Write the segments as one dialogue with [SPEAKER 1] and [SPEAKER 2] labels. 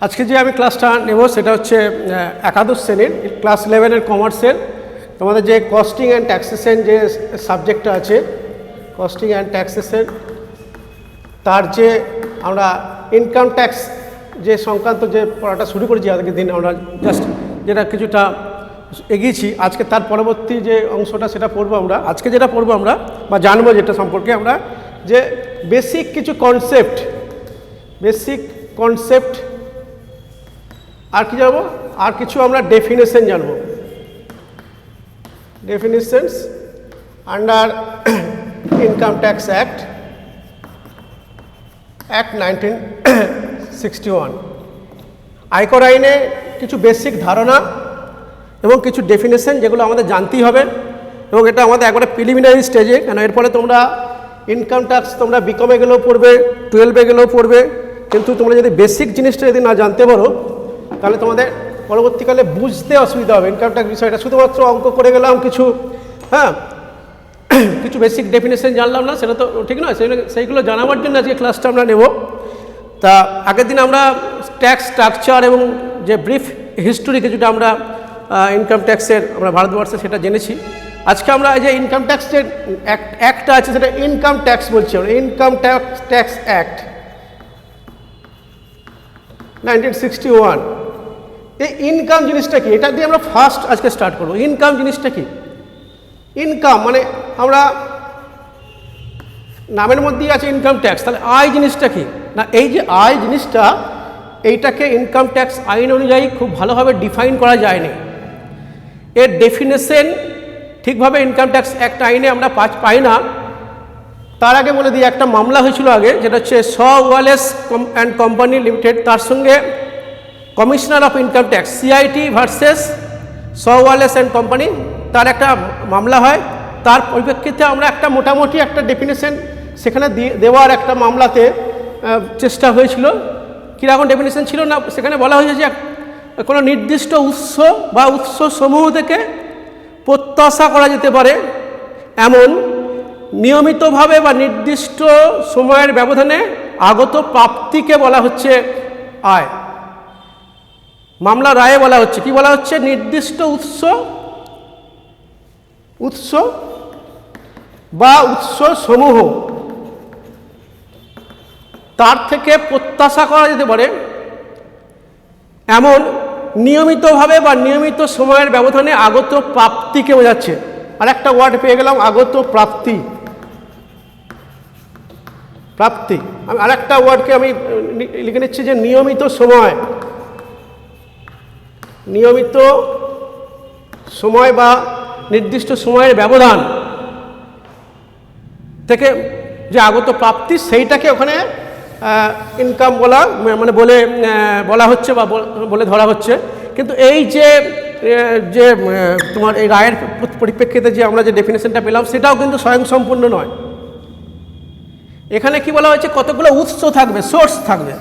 [SPEAKER 1] আজকে যে আমি ক্লাসটা নেব সেটা হচ্ছে একাদশ শ্রেণীর ক্লাস 11 এর কমার্সের তোমাদের যে কস্টিং অ্যান্ড ট্যাক্সেশন যে সাবজেক্টটা আছে, কস্টিং অ্যান্ড ট্যাক্সেশন, তার যে আমরা ইনকাম ট্যাক্স যে সংক্রান্ত যে পড়াটা শুরু করেছি আজকের দিন, আমরা জাস্ট যেটা কিছুটা এগিয়েছি, আজকে তার পরবর্তী যে অংশটা সেটা পড়বো আমরা। আজকে যেটা পড়বো আমরা বা জানবো যেটা সম্পর্কে আমরা, যে বেসিক কিছু কনসেপ্ট, আর কি জানবো, আর কিছু আমরা ডেফিনেশন জানবো, definitions under income tax act 1961। আয়কর আইনে কিছু বেসিক ধারণা এবং কিছু ডেফিনেশন যেগুলো আমাদের জানতেই হবে, এবং এটা আমাদের একবারে প্রিলিমিনারি স্টেজে, কেন এর ফলে তোমরা ইনকাম ট্যাক্স তোমরা বিকমে গেলেও পড়বে, 12-এ গেলেও পড়বে, কিন্তু তোমরা যদি বেসিক জিনিসটা যদি না জানতে পারো তাহলে তোমাদের পরবর্তীকালে বুঝতে অসুবিধা হবে ইনকাম ট্যাক্স বিষয়টা। শুধুমাত্র অঙ্ক করে গেলাম কিছু, কিছু বেসিক ডেফিনেশন জানলাম না, সেটা তো ঠিক নয়। সেইগুলো জানাবার জন্য আজকে ক্লাসটা আমরা নেব। তা আগের দিন আমরা ট্যাক্স স্ট্রাকচার এবং যে ব্রিফ হিস্টোরি কিছুটা আমরা ইনকাম ট্যাক্সের আমরা ভারতবর্ষে সেটা জেনেছি। আজকে আমরা যে ইনকাম ট্যাক্সের অ্যাক্টটা আছে সেটা ইনকাম ট্যাক্স বলছি আমরা, ইনকাম ট্যাক্স অ্যাক্ট 1961। এই ইনকাম জিনিসটা কি, এটা দিয়ে আমরা ফার্স্ট আজকে স্টার্ট করবো। ইনকাম জিনিসটা কি? ইনকাম মানে আমরা নামের মধ্যেই আছে ইনকাম ট্যাক্স, তাহলে আয় জিনিসটা কি না, এই যে আয় জিনিসটা, এইটাকে ইনকাম ট্যাক্স আইন অনুযায়ী খুব ভালোভাবে ডিফাইন করা যায়নি। এর ডেফিনেশন ঠিকভাবে ইনকাম ট্যাক্স অ্যাক্ট আইনে আমরা পাই না। তার আগে বলে দিই, একটা মামলা হয়েছিল আগে, যেটা হচ্ছে Shaw Wallace and company limited, তার সঙ্গে commissioner of income tax CIT versus Shaw Wallace and company, তার একটা মামলা হয়। তার পরিপ্রেক্ষিতে আমরা একটা মোটামুটি একটা ডেফিনেশন সেখানে দেওয়ার একটা মামলাতে চেষ্টা হয়েছিল। কীরকম ডেফিনেশন ছিল না, সেখানে বলা হয়েছে যে কোনো নির্দিষ্ট উৎস বা উৎসসমূহ থেকে প্রত্যাশা করা যেতে পারে এমন নিয়মিতভাবে বা নির্দিষ্ট সময়ের ব্যবধানে আগত প্রাপ্তিকে বলা হচ্ছে আয়। মামলা রায়ে বলা হচ্ছে, কি বলা হচ্ছে, নির্দিষ্ট উৎস বা উৎসসমূহ তার থেকে প্রত্যাশা করা যেতে পারে এমন নিয়মিতভাবে বা নিয়মিত সময়ের ব্যবধানে আগত প্রাপ্তিকে বোঝাচ্ছে। আর একটা ওয়ার্ড পেয়ে গেলাম, আগত প্রাপ্তি। আমি আরেকটা ওয়ার্ডকে আমি লিখে নিচ্ছি যে নিয়মিত সময়, নিয়মিত সময় বা নির্দিষ্ট সময়ের ব্যবধান থেকে যে আগত প্রাপ্তি, সেইটাকে ওখানে ইনকাম বলা হচ্ছে বা বলে ধরা হচ্ছে। কিন্তু এই যে তোমার এই রায়ের পরিপ্রেক্ষিতে যে আমরা যে ডেফিনেশনটা পেলাম, সেটাও কিন্তু স্বয়ংসম্পূর্ণ নয়। এখানে কি বলা হয়েছে, কতগুলো উৎস থাকবে, সোর্স থাকবে,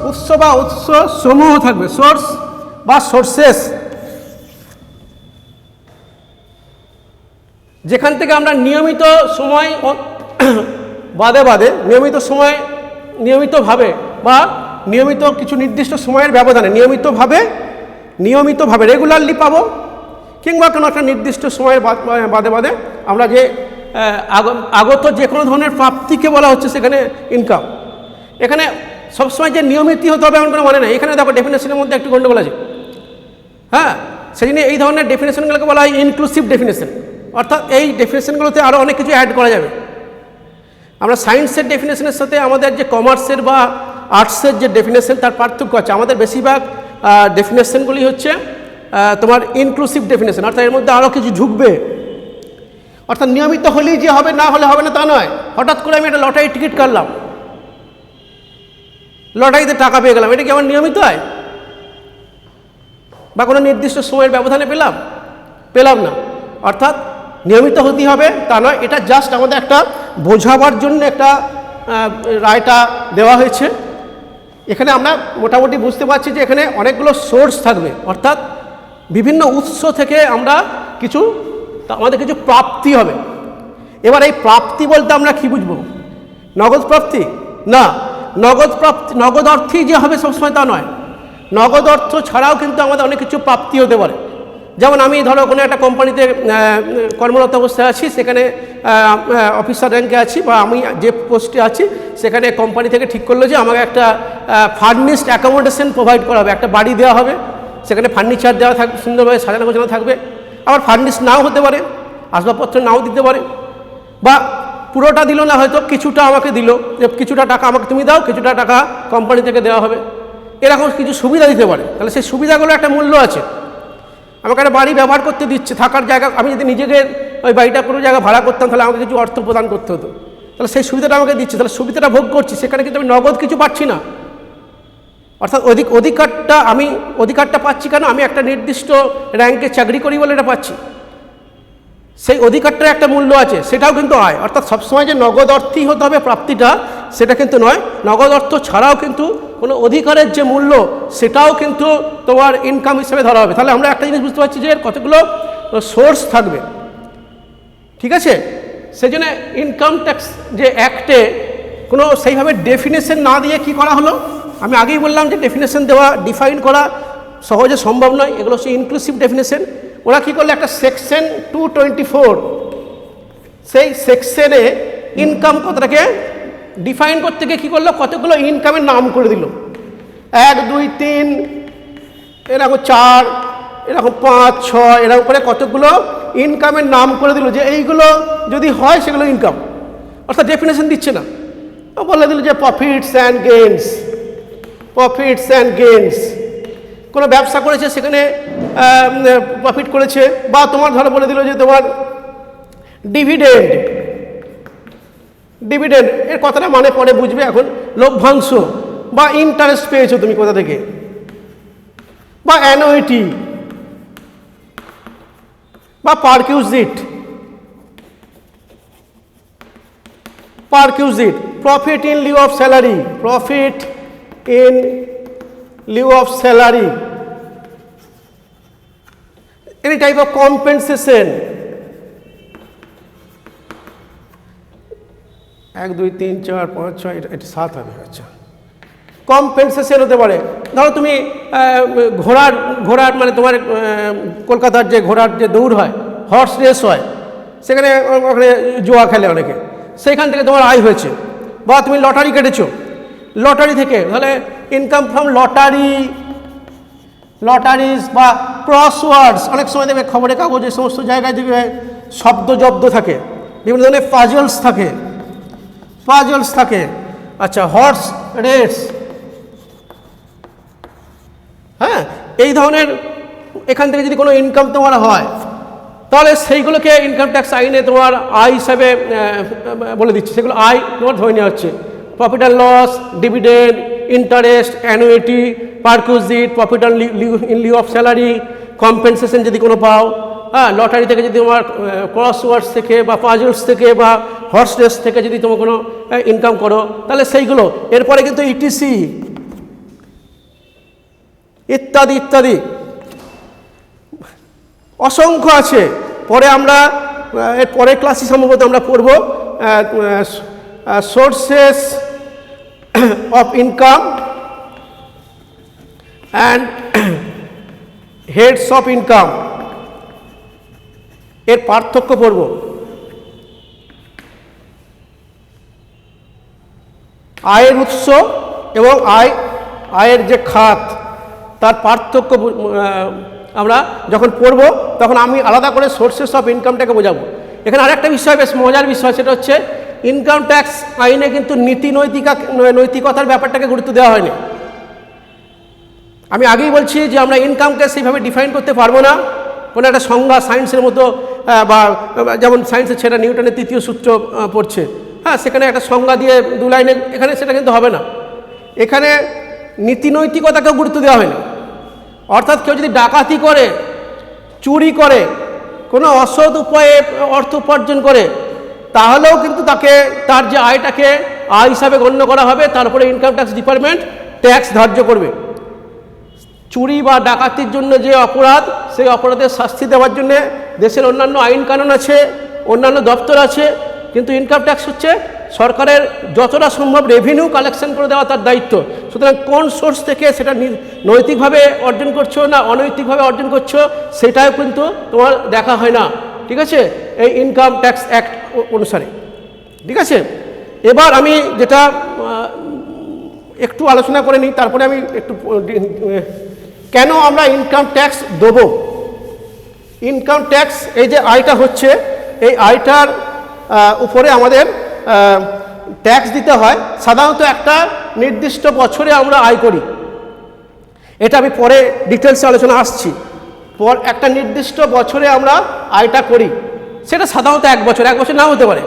[SPEAKER 1] উৎস বা উৎস সমূহ থাকবে, সোর্স বা সোর্সেস, যেখান থেকে আমরা নিয়মিত সময় বাদে নিয়মিতভাবে বা নিয়মিত কিছু নির্দিষ্ট সময়ের ব্যবধানে নিয়মিতভাবে রেগুলারলি পাবো, কিংবা কোনো একটা নির্দিষ্ট সময়ের বাদে আমরা যে আগত যে কোনো ধরনের প্রাপ্তিকে বলা হচ্ছে সেখানে ইনকাম। এখানে সবসময় যে নিয়মিতই হতে হবে এমন কোনো মানে নেই। এখানে দেখো ডেফিনেশনের মধ্যে একটু গন্ডগোল আছে। সেই জন্য এই ধরনের ডেফিনেশনগুলোকে বলা হয় ইনক্লুসিভ ডেফিনেশন, অর্থাৎ এই ডেফিনেশনগুলোতে আরও অনেক কিছু অ্যাড করা যাবে। আমরা সায়েন্সের ডেফিনেশনের সাথে আমাদের যে কমার্সের বা আর্টসের যে ডেফিনেশন, তার পার্থক্য আছে। আমাদের বেশিরভাগ ডেফিনেশনগুলি হচ্ছে তোমার ইনক্লুসিভ ডেফিনেশন, অর্থাৎ এর মধ্যে আরও কিছু ঢুকবে। অর্থাৎ নিয়মিত হলেই যে হবে, না হলে হবে না তা নয়। হঠাৎ করে আমি একটা লটারির টিকিট কাটলাম, লটারিতে টাকা পেয়ে গেলাম, এটা কি আমার নিয়মিত হয়? বা কোনো নির্দিষ্ট সময়ের ব্যবধানে পেলাম না। অর্থাৎ নিয়মিত হতে হবে তা নয়, এটা জাস্ট আমাদের একটা বোঝাবার জন্য একটা রায়টা দেওয়া হয়েছে। এখানে আমরা মোটামুটি বুঝতে পারছি যে এখানে অনেকগুলো সোর্স থাকবে, অর্থাৎ বিভিন্ন উৎস থেকে আমাদের কিছু প্রাপ্তি হবে। এবার এই প্রাপ্তি বলতে আমরা কি বুঝবো? নগদ প্রাপ্তি না, নগদ অর্থই যে হবে সবসময় তা নয়, নগদ অর্থ ছাড়াও কিন্তু আমাদের অনেক কিছু প্রাপ্তি হতে পারে। যেমন আমি ধরো কোনো একটা কোম্পানিতে কর্মরত অবস্থায় আছি, সেখানে অফিসার র্যাঙ্কে আছি বা আমি যে পোস্টে আছি সেখানে কোম্পানি থেকে ঠিক করলো যে আমাকে একটা ফার্নিশড অ্যাকোমোডেশন প্রোভাইড করা হবে, একটা বাড়ি দেওয়া হবে, সেখানে ফার্নিচার দেওয়া থাকবে, সুন্দরভাবে সাজানো গোছানো থাকবে। আবার ফার্নিশ নাও হতে পারে, আসবাবপত্র নাও দিতে পারে, বা পুরোটা দিল না, হয়তো কিছুটা আমাকে দিল, যে কিছুটা টাকা আমাকে তুমি দাও, কিছুটা টাকা কোম্পানি থেকে দেওয়া হবে, এরকম কিছু সুবিধা দিতে পারে। তাহলে সেই সুবিধাগুলো একটা মূল্য আছে। আমাকে একটা বাড়ি ব্যবহার করতে দিচ্ছে, থাকার জায়গা, আমি যদি নিজেকে ওই বাড়িটা কোনো জায়গা ভাড়া করতাম তাহলে আমাকে কিছু অর্থ প্রদান করতে হতো, তাহলে সেই সুবিধাটা আমাকে দিচ্ছে, তাহলে সুবিধাটা ভোগ করছি, সেখানে কিন্তু আমি নগদ কিছু পাচ্ছি না। অর্থাৎ অধিকারটা পাচ্ছি কেন, আমি একটা নির্দিষ্ট র্যাঙ্কে চাকরি করি বলে এটা পাচ্ছি, সেই অধিকারটার একটা মূল্য আছে, সেটাও কিন্তু আয়। অর্থাৎ সবসময় যে নগদ অর্থই হতে হবে প্রাপ্তিটা, সেটা কিন্তু নয়, নগদ অর্থ ছাড়াও কিন্তু কোনো অধিকারের যে মূল্য সেটাও কিন্তু তোমার ইনকাম হিসেবে ধরা হবে। তাহলে আমরা একটা জিনিস বুঝতে পারছি যে এর কতগুলো সোর্স থাকবে, ঠিক আছে। সেই জন্য ইনকাম ট্যাক্স যে অ্যাক্টে কোনো সেইভাবে ডেফিনেশন না দিয়ে কি করা হলো, আমি আগেই বললাম যে ডেফিনেশন দেওয়া, ডিফাইন করা সহজে সম্ভব নয়, এগুলো হচ্ছে ইনক্লুসিভ ডেফিনেশন। ওরা কী করলো, একটা সেকশন 224, সেই সেকশনে ইনকাম কথাটাকে ডিফাইন করতে গিয়ে কী করলো, কতগুলো ইনকামের নাম করে দিল, 1 2 3 এরকম 4 এরকম 5 6 এরকম করে কতগুলো ইনকামের নাম করে দিল, যে এইগুলো যদি হয় সেগুলো ইনকাম। অর্থাৎ ডেফিনেশন দিচ্ছে না, বলে দিল যে প্রফিটস অ্যান্ড গেইনস, কোনো ব্যবসা করেছে সেখানে প্রফিট করেছে, বা তোমার ধরো বলে দিল যে তোমার ডিভিডেন্ড এর কথাটা মানে পরে বুঝবে, এখন লভ্যাংশ বা ইন্টারেস্ট পেয়েছো তুমি কোথা থেকে, বা অ্যানুইটি বা perquisite, profit in lieu of salary, any type of compensation, 1 2 3 4 5 6 এটা 7 হবে। আচ্ছা, কম্পেনসেশন হতে পারে, ধরো তুমি ঘোড়ার মানে তোমার কলকাতার যে ঘোড়ার যে দৌড় হয়, হর্স রেস হয়, সেখানে ওখানে জুয়া খেলে অনেকে, সেইখান থেকে তোমার আয় হয়েছে, বা তুমি লটারি কেটেছো, লটারি থেকে, তাহলে ইনকাম ফ্রম লটারিজ বা ক্রসওয়ার্ডস, অনেক সময় দেখবে খবরের কাগজে সমস্ত জায়গায় দেখবে শব্দ জব্দ থাকে, বিভিন্ন ধরনের পাজলস থাকে। আচ্ছা, হর্স রেস, হ্যাঁ, এই ধরনের এখান থেকে যদি কোনো ইনকাম তোমার হয়, তাহলে সেইগুলোকে ইনকাম ট্যাক্স আইনে তোমার আয় হিসাবে বলে দিচ্ছে, সেগুলো আয় তোমার ধরে নেওয়া হচ্ছে। Profit and loss, dividend, interest, annuity, perquisite, profit on in lieu of salary, compensation যদি কোনো পাও, হ্যাঁ, লটারি থেকে যদি তোমার ক্রসওয়ার্ডস থেকে বা পাজলস থেকে বা হর্স রেস থেকে যদি তোমার কোনো ইনকাম করো, তাহলে সেইগুলো। এরপরে কিন্তু ইটিসি ইত্যাদি অসংখ্য আছে। পরে আমরা এর পরের ক্লাসে সম্ভবত আমরা পড়ব sources of income and heads of income, এর পার্থক্য পড়ব। আয়ের উৎস এবং আয়ের যে খাত, তার পার্থক্য আমরা যখন পড়ব তখন আমি আলাদা করে সোর্সেস অফ ইনকামটাকে বোঝাবো। এখানে আরেকটা বিষয়, বেশ মজার বিষয়, সেটা হচ্ছে ইনকাম ট্যাক্স আইনে কিন্তু নৈতিকতার ব্যাপারটাকে গুরুত্ব দেওয়া হয়নি। আমি আগেই বলছি যে আমরা ইনকামকে সেইভাবে ডিফাইন করতে পারবো না, কোনো একটা সংজ্ঞা সায়েন্সের মতো, বা যেমন সায়েন্সের ছেলে নিউটনের 3য় সূত্র পড়ছে, হ্যাঁ, সেখানে একটা সংজ্ঞা দিয়ে 2 লাইনে, এখানে সেটা কিন্তু হবে না। এখানে নৈতিকতাকেও গুরুত্ব দেওয়া হয়নি। অর্থাৎ কেউ যদি ডাকাতি করে, চুরি করে, কোনো অসৎ উপায়ে অর্থ উপার্জন করে, তাহলেও কিন্তু তার যে আয়টাকে আয় হিসাবে গণ্য করা হবে, তারপরে ইনকাম ট্যাক্স ডিপার্টমেন্ট ট্যাক্স ধার্য করবে। চুরি বা ডাকাতির জন্য যে অপরাধ, সেই অপরাধের শাস্তি দেওয়ার জন্য দেশের অন্যান্য আইন কানুন আছে, অন্যান্য দপ্তর আছে, কিন্তু ইনকাম ট্যাক্স হচ্ছে সরকারের যতটা সম্ভব রেভিনিউ কালেকশন করে দেওয়া তার দায়িত্ব। সুতরাং কোন সোর্স থেকে সেটা নৈতিকভাবে অর্জন করছো না অনৈতিকভাবে অর্জন করছো সেটাও কিন্তু তোমার দেখা হয় না, ঠিক আছে, এই ইনকাম ট্যাক্স অ্যাক্ট অনুসারে। ঠিক আছে, এবার আমি যেটা একটু আলোচনা করে নিই, তারপরে আমি একটু কেন আমরা ইনকাম ট্যাক্স দেবো। ইনকাম ট্যাক্স এই যে আয়টা হচ্ছে, এই আয়টার উপরে আমাদের ট্যাক্স দিতে হয়। সাধারণত একটা নির্দিষ্ট বছরে আমরা আয় করি, এটা আমি পরে ডিটেলসে আলোচনা আসছি। একটা নির্দিষ্ট বছরে আমরা আয়টা করি, সেটা সাধারণত এক বছর নাও হতে পারে,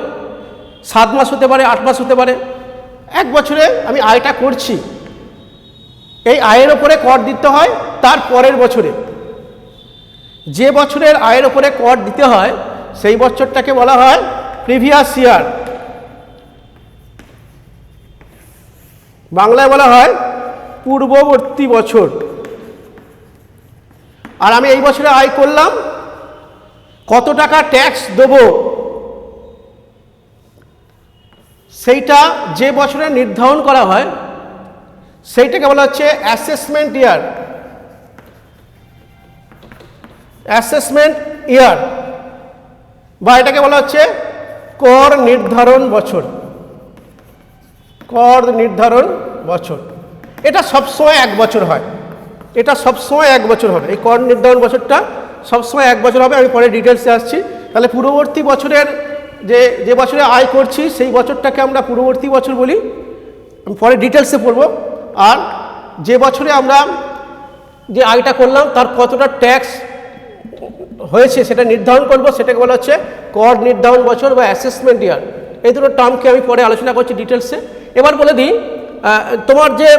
[SPEAKER 1] 7 মাস হতে পারে, 8 মাস হতে পারে। এক বছরে আমি আয়টা করছি, এই আয়ের ওপরে কর দিতে হয় তার পরের বছরে। যে বছরের আয়ের ওপরে কর দিতে হয় সেই বছরটাকে বলা হয় প্রিভিয়াস ইয়ার, বাংলায় বলা হয় পূর্ববর্তী বছর। আর আমি এই বছরে আয় করলাম, কত টাকা ট্যাক্স দেবো সেইটা যে বছরে নির্ধারণ করা হয় সেইটাকে বলা হচ্ছে অ্যাসেসমেন্ট ইয়ার। অ্যাসেসমেন্ট ইয়ার বা এটাকে বলা হচ্ছে কর নির্ধারণ বছর। কর নির্ধারণ বছর এটা সবসময় এক বছর হয়, এটা সবসময় এক বছর হবে। এই কর নির্ধারণ বছরটা সবসময় এক বছর হবে, আমি পরে ডিটেলসে আসছি। তাহলে পূর্ববর্তী বছরের যে বছরে আয় করছি সেই বছরটাকে আমরা পূর্ববর্তী বছর বলি, আমি পরে ডিটেলসে পড়ব। আর যে বছরে আমরা যে আয়টা করলাম তার কতটা ট্যাক্স হয়েছে সেটা নির্ধারণ করব, সেটাকে বলা হচ্ছে কর নির্ধারণ বছর বা অ্যাসেসমেন্ট ইয়ার। এই দুটো টার্মকে আমি পরে আলোচনা করছি ডিটেলসে। এবার বলে দিই, তোমার যে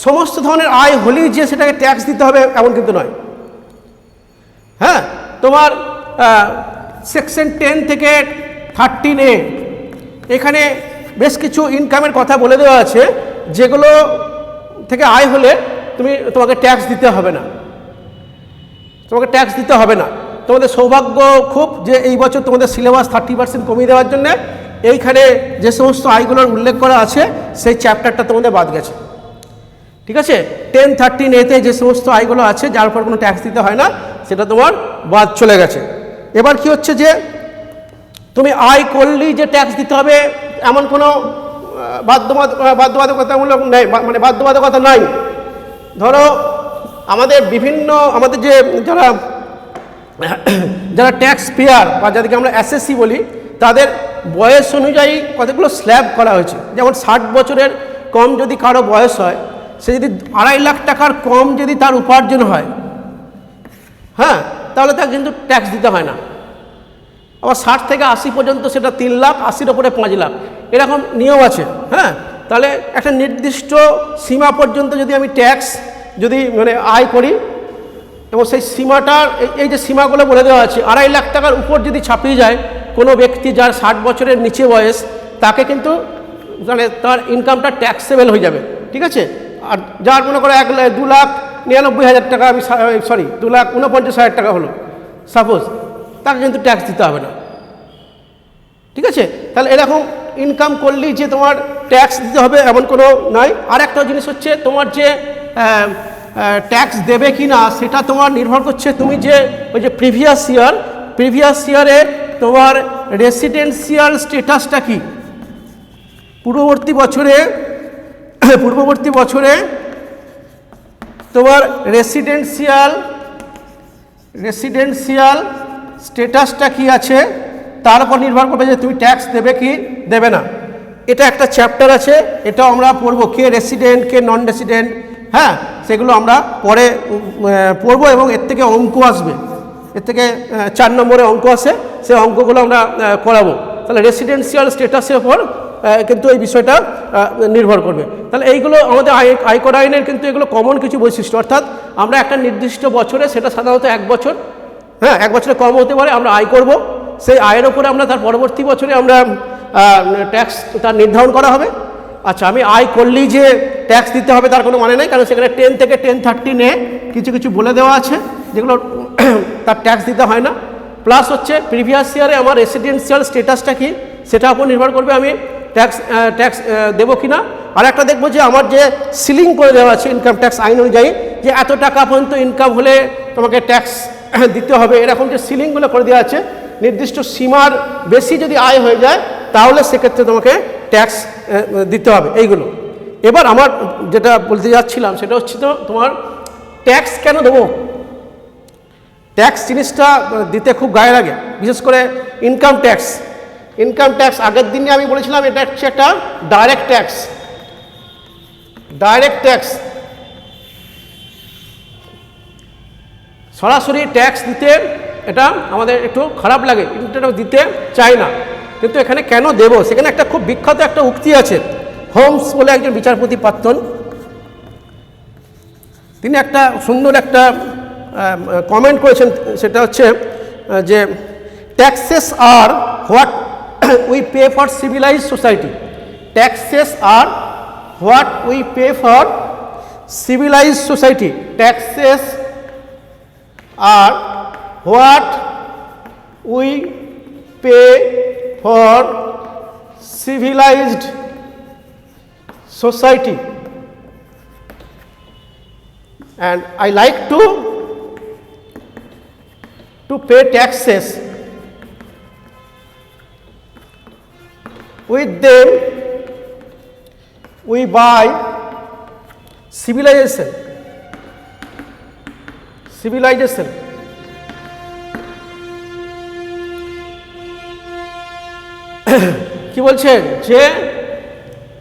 [SPEAKER 1] সমস্ত ধরনের আয় হলেই যে সেটাকে ট্যাক্স দিতে হবে এমন কিন্তু নয়। হ্যাঁ, তোমার সেকশন 10 থেকে 13A এখানে বেশ কিছু ইনকামের কথা বলে দেওয়া আছে, যেগুলো থেকে আয় হলে তোমাকে ট্যাক্স দিতে হবে না, তোমাকে ট্যাক্স দিতে হবে না। তোমাদের সৌভাগ্য খুব যে এই বছর তোমাদের সিলেবাস 30% কমিয়ে দেওয়ার জন্য এইখানে যে সমস্ত আয়গুলোর উল্লেখ করা আছে সেই চ্যাপ্টারটা তোমাদের বাদ গেছে। ঠিক আছে, 1013A-তে যে সমস্ত আয়গুলো আছে যার উপর কোনো ট্যাক্স দিতে হয় না সেটা তোমার বাদ চলে গেছে। এবার কি হচ্ছে যে তুমি আয় করলেই যে ট্যাক্স দিতে হবে এমন কোনো বাধ্যবাধকতামূলক নেই, মানে বাধ্যবাধকতা নাই। ধরো আমাদের যে যারা ট্যাক্স পেয়ার বা যাদেরকে আমরা এসএসসি বলি, তাদের বয়স অনুযায়ী কতগুলো স্ল্যাব করা হয়েছে। যেমন 60 বছরের কম যদি কারো বয়স হয়, সে যদি 2.5 লাখ টাকার কম যদি তার উপার্জন হয়, হ্যাঁ, তাহলে তাকে কিন্তু ট্যাক্স দিতে হয় না। আবার 60 থেকে 80 পর্যন্ত সেটা 3 লাখ, 80-র উপরে 5 লাখ, এরকম নিয়ম আছে। হ্যাঁ, তাহলে একটা নির্দিষ্ট সীমা পর্যন্ত যদি আমি ট্যাক্স মানে আয় করি, এবং সেই সীমাটার এই যে সীমাগুলো বলে দেওয়া আছে, 2.5 লাখ টাকার উপর যদি ছাপিয়ে যায় কোনো ব্যক্তি যার 60 বছরের নিচে বয়স, তাকে কিন্তু মানে তার ইনকামটা ট্যাক্সেবল হয়ে যাবে। ঠিক আছে, আর যার মনে করে 2,99,000 টাকা, আমি 2,49,000 টাকা হলো সাপোজ, তাকে কিন্তু ট্যাক্স দিতে হবে না। ঠিক আছে, তাহলে এরকম ইনকাম করলেই যে তোমার ট্যাক্স দিতে হবে এমন কোনো নাই। আর একটা জিনিস হচ্ছে, তোমার যে ট্যাক্স দেবে কি না সেটা তোমার নির্ভর করছে তুমি যে ওই যে প্রিভিয়াস ইয়ারে তোমার রেসিডেন্সিয়াল স্ট্যাটাসটা কি। পূর্ববর্তী বছরে তোমার রেসিডেন্সিয়াল স্ট্যাটাসটা কি আছে তার উপর নির্ভর করবে যে তুমি ট্যাক্স দেবে কি দেবে না। এটা একটা চ্যাপ্টার আছে, এটাও আমরা পড়বো, কে রেসিডেন্ট কে নন রেসিডেন্ট। হ্যাঁ, সেগুলো আমরা পরে পড়বো এবং এর থেকে অঙ্ক আসবে, এর থেকে 4 নম্বরে অঙ্ক আসে, সেই অঙ্কগুলো আমরা করাবো। তাহলে রেসিডেন্সিয়াল স্ট্যাটাসের উপর কিন্তু এই বিষয়টা নির্ভর করবে। তাহলে এইগুলো আমাদের আয়কর আইনের কিন্তু এগুলো কমন কিছু বৈশিষ্ট্য, অর্থাৎ আমরা একটা নির্দিষ্ট বছরে, সেটা সাধারণত 1 বছর, হ্যাঁ 1 বছরে কম হতে পারে, আমরা আয় করব, সেই আয়ের ওপরে আমরা তার পরবর্তী বছরে আমরা ট্যাক্স তার নির্ধারণ করা হবে। আচ্ছা, আমি আয় করলেই যে ট্যাক্স দিতে হবে তার কোনো মানে নেই, কারণ সেখানে 10 থেকে 1013A কিছু বলে দেওয়া আছে যেগুলো তার ট্যাক্স দিতে হয় না। প্লাস হচ্ছে প্রিভিয়াস ইয়ারে আমার রেসিডেন্সিয়াল স্ট্যাটাসটা কি সেটার উপর নির্ভর করবে আমি ট্যাক্স দেবো কি না। আর একটা দেখবো যে আমার যে সিলিং করে দেওয়া আছে ইনকাম ট্যাক্স আইন অনুযায়ী, যে এত টাকা পর্যন্ত ইনকাম হলে তোমাকে ট্যাক্স দিতে হবে, এরকম যে সিলিংগুলো করে দেওয়া আছে, নির্দিষ্ট সীমার বেশি যদি আয় হয়ে যায় তাহলে সেক্ষেত্রে তোমাকে ট্যাক্স দিতে হবে এইগুলো। এবার আমার যেটা বলতে যাচ্ছিলাম সেটা হচ্ছে তো তোমার ট্যাক্স কেন দেবো। ট্যাক্স জিনিসটা দিতে খুব গায়ে লাগে, বিশেষ করে ইনকাম ট্যাক্স। ইনকাম ট্যাক্স আগের দিনে আমি বলেছিলাম এটা হচ্ছে একটা ডাইরেক্ট ট্যাক্স। ডাইরেক্ট ট্যাক্স সরাসরি ট্যাক্স দিতে এটা আমাদের একটু খারাপ লাগে, এটা দিতে চাই না। কিন্তু এখানে কেন দেব, সেখানে একটা খুব বিখ্যাত একটা উক্তি আছে। হোমস বলে একজন বিচারপতি প্রাক্তন, তিনি একটা সুন্দর একটা কমেন্ট করেছেন, সেটা হচ্ছে যে taxes are what we pay for civilized society. Taxes are what we pay for civilized society. Taxes are what we pay for civilized society, and I like to pay taxes. With them we buy civilization. কি বলছেন যে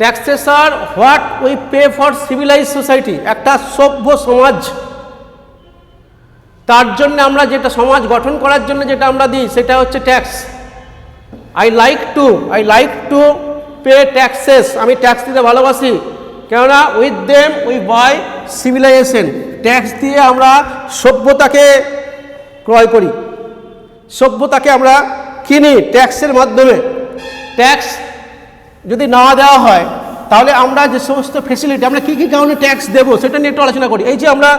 [SPEAKER 1] taxes are what we pay for civilized society, একটা সভ্য সমাজ, তার জন্য আমরা যেটা সমাজ গঠন করার জন্য যেটা আমরা দিই সেটা হচ্ছে tax. I like to pay taxes, আমি ট্যাক্স দিতে ভালোবাসি, কেননা with them we buy civilization. Tax দিয়ে আমরা সভ্যতাকে ক্রয় করি, সভ্যতাকে আমরা কিনি ট্যাক্সের মাধ্যমে। ট্যাক্স যদি না দেওয়া হয় তাহলে আমরা যে সমস্ত ফেসিলিটি, আমরা কী কী কারণে ট্যাক্স দেবো সেটা নিয়ে একটু আলোচনা করি। এই যে আমরা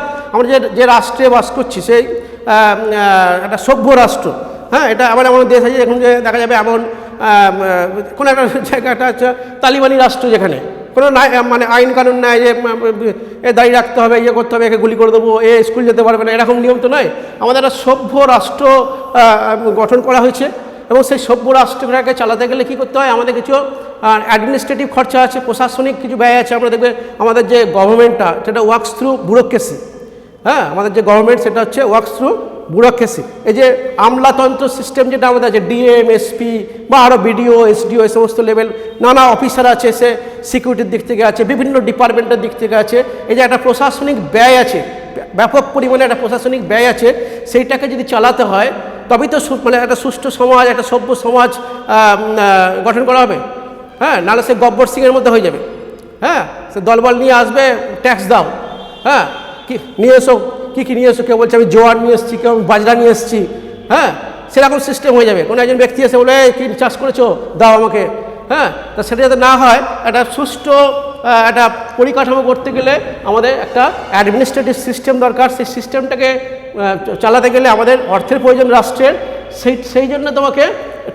[SPEAKER 1] যে রাষ্ট্রে বাস করছি, সেই একটা সভ্য রাষ্ট্র, হ্যাঁ, এটা আবার এমন দেশ আছে এখন যে দেখা যাবে এমন কোনো একটা জায়গাটা হচ্ছে তালিবানি রাষ্ট্র, যেখানে কোনো মানে আইন কানুন নাই যে এ দাঁড়িয়ে রাখতে হবে, ইয়ে করতে হবে, একে গুলি করে দেবো, এ স্কুল যেতে পারবে না, এরকম নিয়ম তো নয়। আমাদের একটা সভ্য রাষ্ট্র গঠন করা হয়েছে, এবং সেই সভ্য রাষ্ট্রটাকে চালাতে গেলে কী করতে হয়, আমাদের কিছু অ্যাডমিনিস্ট্রেটিভ খরচা আছে, প্রশাসনিক কিছু ব্যয় আছে। আমরা দেখবে আমাদের যে গভর্নমেন্টটা সেটা ওয়ার্কস থ্রু ব্যুরোক্রেসি। হ্যাঁ, আমাদের যে গভর্নমেন্ট সেটা হচ্ছে ওয়ার্কস থ্রু ব্যুরোক্রেসি। এই যে আমলাতন্ত্র সিস্টেম যেটা আমাদের আছে, ডিএম, এসপি বা আরও বিডিও, এসডিও, এই সমস্ত লেভেল নানা অফিসার আছে, সে সিকিউরিটির দিক থেকে আছে, বিভিন্ন ডিপার্টমেন্টের দিক থেকে আছে। এই যে একটা প্রশাসনিক ব্যয় আছে, ব্যাপক পরিমাণে একটা প্রশাসনিক ব্যয় আছে, সেইটাকে যদি চালাতে হয় তবেই তো মানে একটা সুষ্ঠু সমাজ, একটা সভ্য সমাজ গঠন করা হবে। হ্যাঁ, নাহলে সে গব্বর সিংয়ের মধ্যে হয়ে যাবে। হ্যাঁ, সে দলবল নিয়ে আসবে, ট্যাক্স দাও, হ্যাঁ, কি নিয়ে এসো, কী নিয়ে এসো, কেউ বলছে আমি জোয়ার নিয়ে এসেছি, কেউ বাজরা নিয়ে এসেছি। হ্যাঁ, সেরকম সিস্টেম হয়ে যাবে। কোনো একজন ব্যক্তি এসে বলে কি চাষ করেছো, দাও আমাকে। হ্যাঁ, তা সেটা যাতে না হয়, একটা সুষ্ঠু একটা পরিকাঠামো করতে গেলে আমাদের একটা অ্যাডমিনিস্ট্রেটিভ সিস্টেম দরকার। সেই সিস্টেমটাকে চালাতে গেলে আমাদের অর্থের প্রয়োজন রাষ্ট্রের, সেই জন্য তোমাকে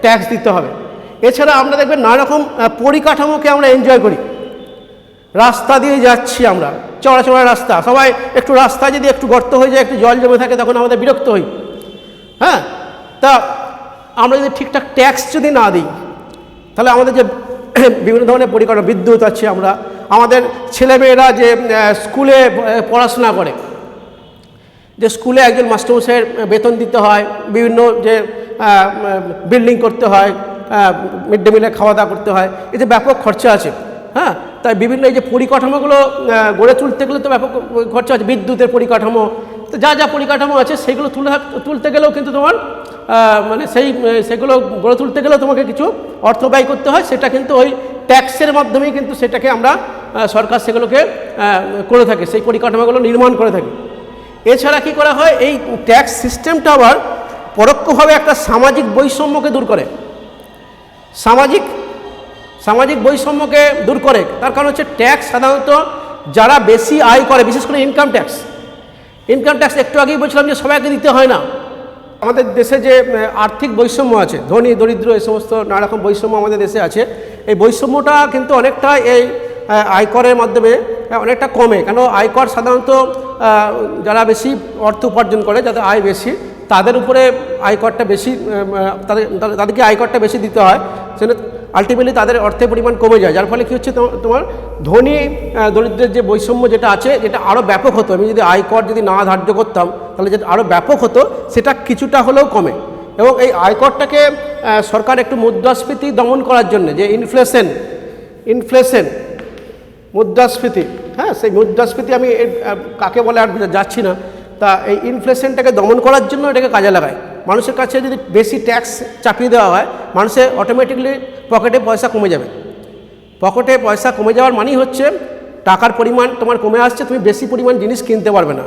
[SPEAKER 1] ট্যাক্স দিতে হবে। এছাড়া আমরা দেখবেন নানা রকম পরিকাঠামোকে আমরা এনজয় করি। রাস্তা দিয়ে যাচ্ছি আমরা, চওড়া চওড়া রাস্তা, সবাই একটু রাস্তায় যদি একটু গর্ত হয়ে যায়, একটু জল জমে থাকে, তখন আমাদের বিরক্ত হই। হ্যাঁ, তা আমরা যদি ঠিকঠাক ট্যাক্স যদি না দিই তাহলে আমাদের যে বিভিন্ন ধরনের পরিকাঠামো, বিদ্যুৎ আছে, আমাদের ছেলেমেয়েরা যে স্কুলে পড়াশোনা করে, যে স্কুলে একজন মাস্টারমশাইয়ের বেতন দিতে হয়, বিভিন্ন যে বিল্ডিং করতে হয়, মিড ডে মিলে খাওয়া দাওয়া করতে হয়, এতে ব্যাপক খরচা আছে। হ্যাঁ, তাই বিভিন্ন এই যে পরিকাঠামোগুলো গড়ে তুলতে গেলে তো ব্যাপক খরচা আছে, বিদ্যুতের পরিকাঠামো, তো যা পরিকাঠামো আছে সেগুলো তুলতে গেলেও কিন্তু তোমার মানে সেগুলো গড়ে তুলতে গেলেও তোমাকে কিছু অর্থ ব্যয় করতে হয়। সেটা কিন্তু ওই ট্যাক্সের মাধ্যমেই কিন্তু সেটাকে আমরা সরকার সেগুলোকে করে থাকে, সেই পরিকাঠামোগুলো নির্মাণ করে থাকে। এছাড়া কি করা হয়, এই ট্যাক্স সিস্টেমটা আবার পরোক্ষভাবে একটা সামাজিক বৈষম্যকে দূর করে, সামাজিক বৈষম্যকে দূর করে। তার কারণ হচ্ছে ট্যাক্স সাধারণত যারা বেশি আয় করে, বিশেষ করে ইনকাম ট্যাক্স একটু আগেই বলছিলাম যে সবাইকে দিতে হয় না। আমাদের দেশে যে আর্থিক বৈষম্য আছে, ধনী দরিদ্র এই সমস্ত নানা রকম বৈষম্য আমাদের দেশে আছে, এই বৈষম্যটা কিন্তু অনেকটা এই আয়করের মাধ্যমে অনেকটা কমে। কেন আয়কর সাধারণত যারা বেশি অর্থ উপার্জন করে, যাদের আয় বেশি, তাদের উপরে আয়করটা বেশি, তাদেরকে আয়করটা বেশি দিতে হয়, সেটা আলটিমেটলি তাদের অর্থের পরিমাণ কমে যায়। যার ফলে কী হচ্ছে, তোমার ধনী দরিদ্রের যে বৈষম্য যেটা আছে, যেটা আরও ব্যাপক হতো। আমি যদি আয়কর যদি না ধার্য করতাম তাহলে যেটা আরও ব্যাপক হতো, সেটা কিছুটা হলেও কমে। এবং এই আয়করটাকে সরকার একটু মুদ্রাস্ফীতি দমন করার জন্য, যে ইনফ্লেশন মুদ্রাস্ফীতি, হ্যাঁ, সেই মুদ্রাস্ফীতি আমি কাকে বলে আর যাচ্ছি না, তা এই ইনফ্লেশনটাকে দমন করার জন্য এটাকে কাজে লাগায়। মানুষের কাছে যদি বেশি ট্যাক্স চাপিয়ে দেওয়া হয়, মানুষের অটোমেটিকলি পকেটে পয়সা কমে যাবে। পকেটে পয়সা কমে যাওয়ার মানেই হচ্ছে টাকার পরিমাণ তোমার কমে আসছে, তুমি বেশি পরিমাণ জিনিস কিনতে পারবে না।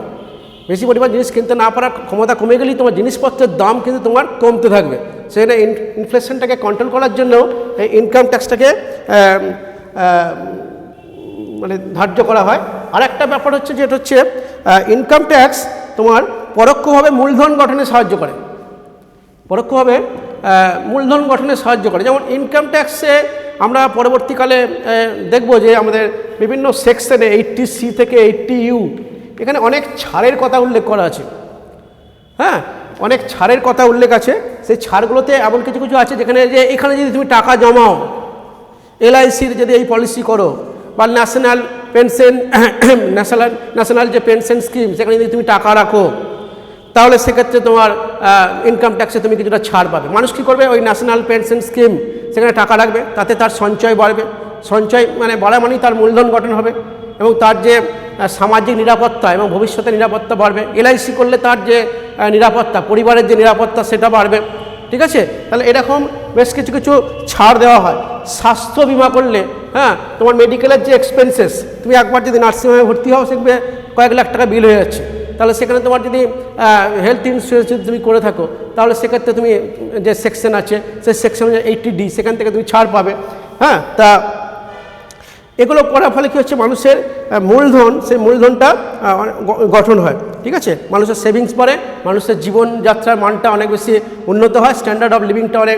[SPEAKER 1] বেশি পরিমাণ জিনিস কিনতে না পারার ক্ষমতা কমে গেলেই তোমার জিনিসপত্রের দাম কিন্তু তোমার কমতে থাকবে। সেখানে ইনফ্লেশনটাকে কন্ট্রোল করার জন্য এই ইনকাম ট্যাক্সটাকে মানে ধার্য করা হয়। আর একটা ব্যাপার হচ্ছে, যেটা হচ্ছে ইনকাম ট্যাক্স তোমার পরোক্ষভাবে মূলধন গঠনে সাহায্য করে, পরোক্ষভাবে মূলধন গঠনে সাহায্য করে। যেমন ইনকাম ট্যাক্সে আমরা পরবর্তীকালে দেখব যে আমাদের বিভিন্ন সেকশনে 80C থেকে 80U এখানে অনেক ছাড়ের কথা উল্লেখ করা আছে। হ্যাঁ, অনেক ছাড়ের কথা উল্লেখ আছে। সেই ছাড়গুলোতে এমন কিছু কিছু আছে যেখানে, যে এখানে যদি তুমি টাকা জমাও, LICর যদি এই পলিসি করো, বা ন্যাশনাল পেনশন ন্যাশনাল যে পেনশন স্কিম, সেখানে যদি তুমি টাকা রাখো, তাহলে সেক্ষেত্রে তোমার ইনকাম ট্যাক্সে তুমি কিছুটা ছাড় পাবে। মানুষ কী করবে, ওই ন্যাশনাল পেনশন স্কিম সেখানে টাকা রাখবে, তাতে তার সঞ্চয় বাড়বে। সঞ্চয় মানে বাড়া মানেই তার মূলধন গঠন হবে, এবং তার যে সামাজিক নিরাপত্তা এবং ভবিষ্যতের নিরাপত্তা বাড়বে। LIC করলে তার যে নিরাপত্তা, পরিবারের যে নিরাপত্তা, সেটা বাড়বে। ঠিক আছে, তাহলে এরকম বেশ কিছু কিছু ছাড় দেওয়া হয়। স্বাস্থ্য বিমা করলে, হ্যাঁ, তোমার মেডিকেলের যে এক্সপেন্সেস, তুমি একবার যদি নার্সিংহোমে ভর্তি হও, সেখানে কয়েক লাখ টাকা বিল হয়ে যাচ্ছে। তাহলে সেখানে তোমার যদি হেলথ ইন্স্যুরেন্স যদি তুমি করে থাকো, তাহলে সেক্ষেত্রে তুমি যে সেকশন আছে, সেই সেকশন 80D, সেখান থেকে তুমি ছাড় পাবে। হ্যাঁ, তা এগুলো করার ফলে কী হচ্ছে, মানুষের মূলধন, সেই মূলধনটা গঠন হয়। ঠিক আছে, মানুষের সেভিংস বাড়ে, মানুষের জীবনযাত্রার মানটা অনেক বেশি উন্নত হয়, স্ট্যান্ডার্ড অফ লিভিংটা অনেক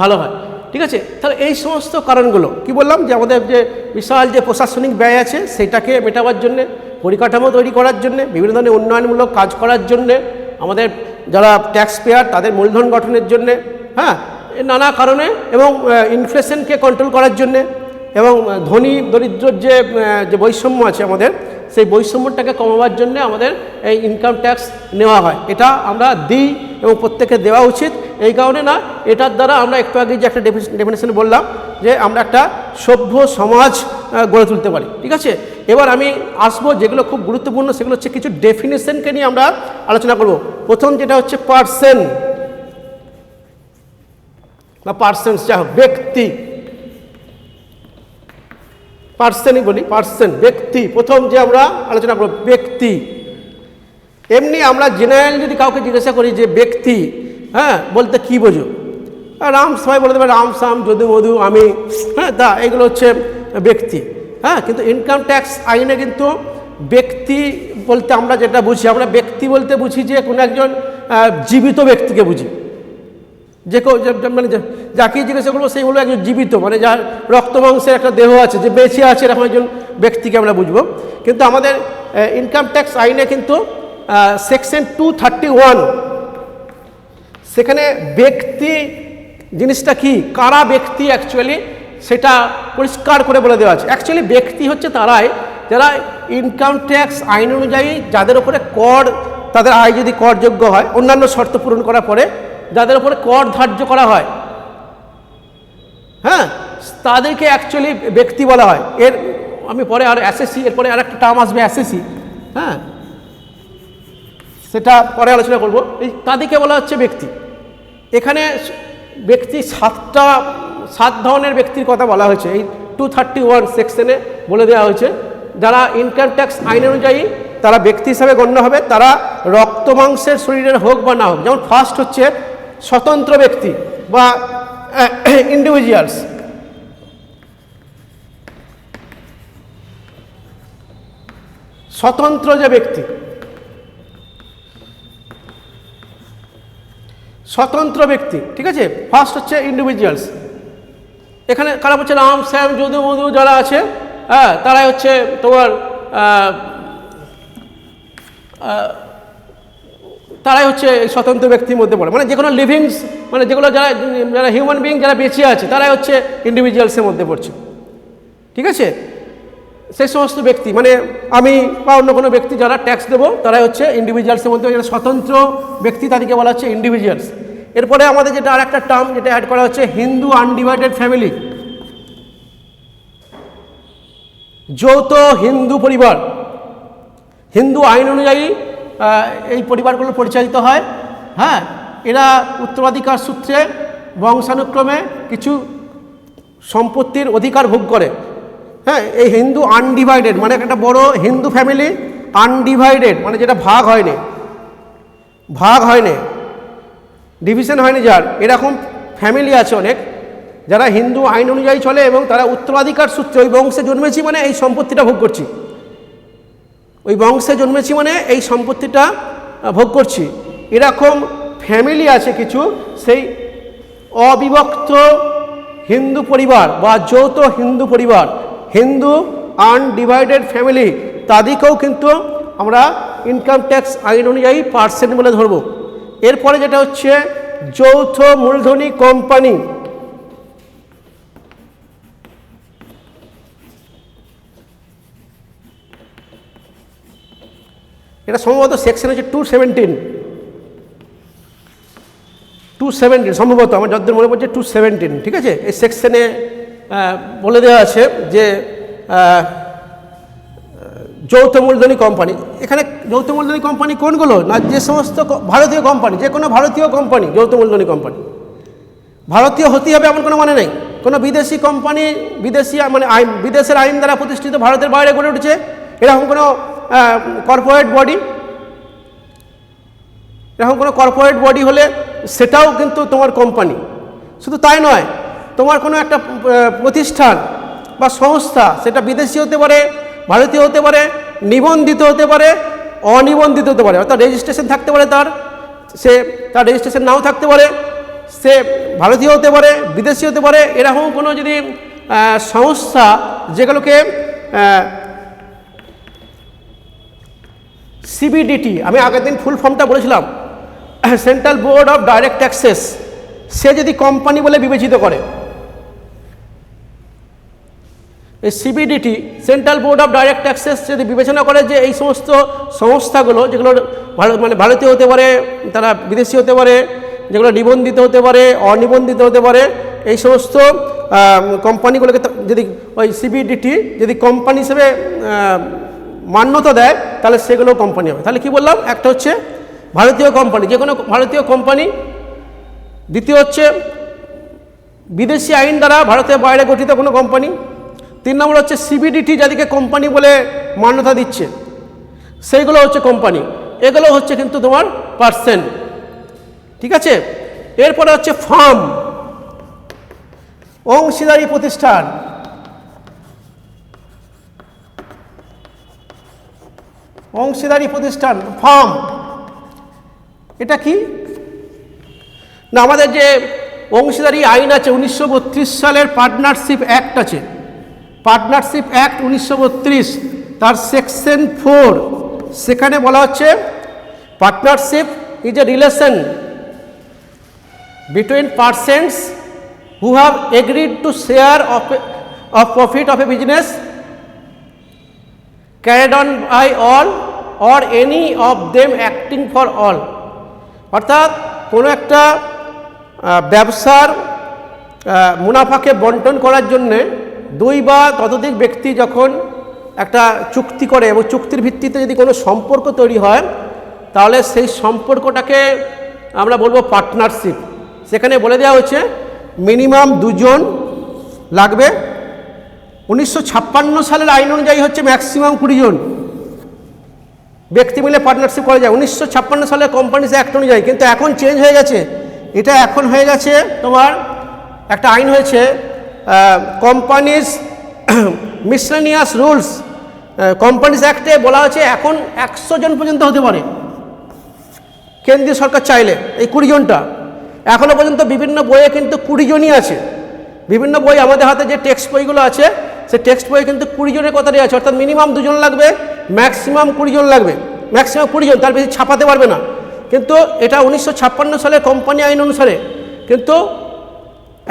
[SPEAKER 1] ভালো হয়। ঠিক আছে, তাহলে এই সমস্ত কারণগুলো কি বললাম, যে আমাদের যে বিশাল যে প্রশাসনিক ব্যয় আছে, সেটাকে মেটাবার জন্যে, পরিকাঠামো তৈরি করার জন্যে, বিভিন্ন ধরনের উন্নয়নমূলক কাজ করার জন্যে, আমাদের যারা ট্যাক্স পেয়ার তাদের মূলধন গঠনের জন্যে, হ্যাঁ, নানা কারণে, এবং ইনফ্লেশনকে কন্ট্রোল করার জন্যে, এবং ধনী দরিদ্রর যে বৈষম্য আছে আমাদের, সেই বৈষম্যটাকে কমাবার জন্য আমাদের এই ইনকাম ট্যাক্স নেওয়া হয়। এটা আমরা দিই এবং প্রত্যেকে দেওয়া উচিত। এই কারণে না, এটার দ্বারা আমরা একটু আগে যে একটা ডেফিনেশন বললাম, যে আমরা একটা সভ্য সমাজ গড়ে তুলতে পারি। ঠিক আছে, এবার আমি আসবো যেগুলো খুব গুরুত্বপূর্ণ, সেগুলো হচ্ছে কিছু ডেফিনেশনকে নিয়ে আমরা আলোচনা করব। প্রথম যেটা হচ্ছে পার্সন বা পার্সনস, যা হোক, ব্যক্তি, পার্সনই বলি, পার্সন, ব্যক্তি। প্রথম যে আমরা আলোচনা করব ব্যক্তি। এমনি আমরা জেনারেল যদি কাউকে জিজ্ঞাসা করি যে ব্যক্তি, হ্যাঁ, বলতে কী বোঝো, সবাই বলে দেবে রাম সাম যদু মধু আমি, হ্যাঁ, তা এগুলো হচ্ছে ব্যক্তি। হ্যাঁ, কিন্তু ইনকাম ট্যাক্স আইনে কিন্তু ব্যক্তি বলতে আমরা যেটা বুঝি, আমরা ব্যক্তি বলতে বুঝি যে কোনো একজন জীবিত ব্যক্তিকে বুঝি। যে কেউ মানে যাকে জিজ্ঞাসা করবো সেই হলো একজন জীবিত, মানে যার রক্ত মাংসের একটা দেহ আছে, যে বেঁচে আছে, এরকম একজন ব্যক্তিকে আমরা বুঝবো। কিন্তু আমাদের ইনকাম ট্যাক্স আইনে কিন্তু সেকশন 231, সেখানে ব্যক্তি জিনিসটা কি, কারা ব্যক্তি অ্যাকচুয়ালি, সেটা পরিষ্কার করে বলে দেওয়া আছে। অ্যাকচুয়ালি ব্যক্তি হচ্ছে তারাই যারা ইনকাম ট্যাক্স আইন অনুযায়ী, যাদের উপরে কর, তাদের আয় যদি করযোগ্য হয়, অন্যান্য শর্ত পূরণ করার পরে যাদের উপরে কর ধার্য করা হয়, হ্যাঁ, তাদেরকে অ্যাকচুয়ালি ব্যক্তি বলা হয়। এর আমি পরে আর অ্যাসেসি, এরপরে আর একটা টার্ম আসবে অ্যাসেসি, হ্যাঁ, সেটা পরে আলোচনা করব। এই তাদেরকে বলা হচ্ছে ব্যক্তি। এখানে ব্যক্তি সাত ধরনের ব্যক্তির কথা বলা হয়েছে, এই 231 সেকশনে বলে দেওয়া হয়েছে। যারা ইনকাম ট্যাক্স আইন অনুযায়ী তারা ব্যক্তি হিসাবে গণ্য হবে, তারা রক্ত মাংসের শরীরের হোক বা না হোক। যেমন ফার্স্ট হচ্ছে স্বতন্ত্র ব্যক্তি বা ইন্ডিভিজুয়ালস। স্বতন্ত্র যে ব্যক্তি, স্বতন্ত্র ব্যক্তি, ঠিক আছে। ফার্স্ট হচ্ছে ইন্ডিভিজুয়ালস, এখানে কারা হচ্ছে রাম শ্যাম যদু মধু যারা আছে, হ্যাঁ, তারাই হচ্ছে তোমার তারাই হচ্ছে স্বতন্ত্র ব্যক্তির মধ্যে পড়ে, মানে যে কোনো লিভিংস, মানে যেগুলো যারা যারা হিউম্যান বিং যারা বেঁচে আছে তারাই হচ্ছে ইন্ডিভিজুয়ালসের মধ্যে পড়ছে, ঠিক আছে। সেই সমস্ত ব্যক্তি মানে আমি বা অন্য কোনো ব্যক্তি যারা ট্যাক্স দেবো তারাই হচ্ছে ইন্ডিভিজুয়ালসের মধ্যে, যারা স্বতন্ত্র ব্যক্তি তাদেরকে বলা হচ্ছে ইন্ডিভিজুয়ালস। এরপরে আমাদের যেটা আর একটা টার্ম যেটা অ্যাড করা হচ্ছে হিন্দু আনডিভাইডেড ফ্যামিলি, যৌথ হিন্দু পরিবার। হিন্দু আইন অনুযায়ী এই পরিবারগুলো পরিচালিত হয়, হ্যাঁ। এরা উত্তরাধিকার সূত্রে বংশানুক্রমে কিছু সম্পত্তির অধিকার ভোগ করে, হ্যাঁ। এই হিন্দু আনডিভাইডেড মানে একটা বড় হিন্দু ফ্যামিলি, আনডিভাইডেড মানে যেটা ভাগ হয়নি, ডিভিশন হয়নি, যার এরকম ফ্যামিলি আছে অনেক যারা হিন্দু আইন অনুযায়ী চলে এবং তারা উত্তরাধিকার সূত্রে ওই বংশে জন্মেছি মানে এই সম্পত্তিটা ভোগ করছি, ওই বংশে জন্মেছি মানে এই সম্পত্তিটা ভোগ করছি। এরকম ফ্যামিলি আছে কিছু, সেই অবিভক্ত হিন্দু পরিবার বা যৌথ হিন্দু পরিবার, হিন্দু আনডিভাইডেড ফ্যামিলি, তাদেরকেও কিন্তু আমরা ইনকাম ট্যাক্স আইন অনুযায়ী পার্সেন্ট বলে ধরব। এরপরে যেটা হচ্ছে যৌথ মূলধনী কোম্পানি, এটা সম্ভবত সেকশন হচ্ছে 217 সম্ভবত, আমার যতদূর মনে পড়ছে 217, ঠিক আছে। এই সেকশনে বলে দেওয়া আছে যে যৌথ মূলধনী কোম্পানি, এখানে যৌথ মূলধনী কোম্পানি কোনগুলো না, যে সমস্ত ভারতীয় কোম্পানি, যে কোনো ভারতীয় কোম্পানি যৌথ মূলধনী কোম্পানি, ভারতীয় হতেই হবে এমন কোনো মানে নেই। কোনো বিদেশি কোম্পানি বিদেশি মানে বিদেশের আইন দ্বারা প্রতিষ্ঠিত ভারতের বাইরে গড়ে উঠেছে এরকম কোনো কর্পোরেট বডি, এরকম কোনো কর্পোরেট বডি হলে সেটাও কিন্তু তোমার কোম্পানি। শুধু তাই নয়, তোমার কোনো একটা প্রতিষ্ঠান বা সংস্থা সেটা বিদেশি হতে পারে, ভারতীয় হতে পারে, নিবন্ধিত হতে পারে, অনিবন্ধিত হতে পারে, অর্থাৎ রেজিস্ট্রেশন থাকতে পারে তার রেজিস্ট্রেশন নাও থাকতে পারে, সে ভারতীয় হতে পারে, বিদেশি হতে পারে। এরকম কোনো যদি সংস্থা যেগুলোকে সিবিডিটি, আমি আগের দিন ফুল ফর্মটা বলেছিলাম, central board of direct taxes, সে যদি কোম্পানি বলে বিবেচিত করে, এই CBDT central board of direct taxes যদি বিবেচনা করে যে এই সমস্ত সংস্থাগুলো যেগুলো মানে ভারতীয় হতে পারে, তারা বিদেশি হতে পারে, যেগুলো নিবন্ধিত হতে পারে, অনিবন্ধিত হতে পারে, এই সমস্ত কোম্পানিগুলোকে যদি ওই সিবিডিটি যদি কোম্পানি হিসেবে মান্যতা দেয় তাহলে সেগুলো কোম্পানি হবে। তাহলে কি বললাম, একটা হচ্ছে ভারতীয় কোম্পানি, যে কোনো ভারতীয় কোম্পানি, দ্বিতীয় হচ্ছে বিদেশি আইন দ্বারা ভারতের বাইরে গঠিত কোনো কোম্পানি, 3 নম্বর হচ্ছে সিবিডিটি যাদেরকে কোম্পানি বলে মান্যতা দিচ্ছে সেইগুলো হচ্ছে কোম্পানি। এগুলো হচ্ছে কিন্তু তোমার পার্সেন্ট, ঠিক আছে। এরপরে হচ্ছে ফার্ম, অংশীদারি প্রতিষ্ঠান, ফার্ম, এটা কি না, আমাদের যে অংশীদারি আইন আছে 1932 সালের পার্টনারশিপ অ্যাক্ট আছে, পার্টনারশিপ অ্যাক্ট 1932 তার সেকশন 4, সেখানে বলা হচ্ছে partnership is a relation between persons who have agreed to share of profit of a business carried on by all or any of them acting for all। অর্থাৎ কোনো একটা ব্যবসার মুনাফাকে বন্টন করার জন্যে 2 বা ততোধিক ব্যক্তি যখন একটা চুক্তি করে এবং চুক্তির ভিত্তিতে যদি কোনো সম্পর্ক তৈরি হয় তাহলে সেই সম্পর্কটাকে আমরা বলবো পার্টনারশিপ। সেখানে বলে দেওয়া হচ্ছে মিনিমাম 2 জন লাগবে। 1956 সালের আইন অনুযায়ী হচ্ছে ম্যাক্সিমাম 20 জন ব্যক্তি মিলে পার্টনারশিপ করা যায় 1956 সালের কোম্পানিজ অ্যাক্ট অনুযায়ী। কিন্তু এখন চেঞ্জ হয়ে গেছে, এটা এখন হয়ে গেছে তোমার একটা আইন হয়েছে কোম্পানিজ মিসলেনিয়াস রুলস, কোম্পানিজ অ্যাক্টে বলা হয়েছে এখন 100 জন পর্যন্ত হতে পারে কেন্দ্রীয় সরকার চাইলে, এই 20 জনটা। এখনও পর্যন্ত বিভিন্ন বইয়ে কিন্তু 20 জনই আছে। বিভিন্ন বই আমাদের হাতে যে টেক্সট বইগুলো আছে সেই টেক্সট বইয়ে কিন্তু 20 জনের কথাই আছে, অর্থাৎ মিনিমাম 2 জন লাগবে, ম্যাক্সিমাম 20 জন লাগবে, ম্যাক্সিমাম 20 জন, তার বেশি ছাপাতে পারবে না। কিন্তু এটা 1956 সালের কোম্পানি আইন অনুসারে। কিন্তু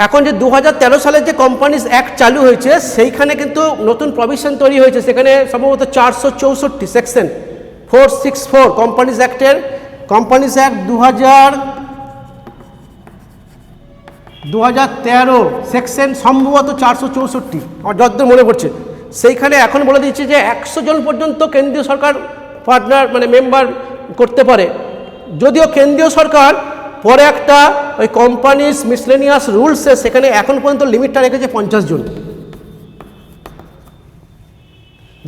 [SPEAKER 1] এখন যে 2013 সালের যে কোম্পানিজ অ্যাক্ট চালু হয়েছে সেইখানে কিন্তু নতুন প্রভিশন তৈরি হয়েছে, সেখানে সম্ভবত 464 সেকশন 464 কোম্পানিজ অ্যাক্টের, কোম্পানিজ অ্যাক্ট 2013 সেকশন সম্ভবত 464 আমার যতদূর মনে পড়ছে। সেইখানে এখন বলে দিচ্ছে যে 100 জন পর্যন্ত কেন্দ্রীয় সরকার পার্টনার মানে মেম্বার করতে পারে। যদিও কেন্দ্রীয় সরকার পরে একটা ওই কোম্পানিজ মিসলেনিয়াস রুলসে সেখানে এখন পর্যন্ত লিমিটটা রেখেছে 50 জন।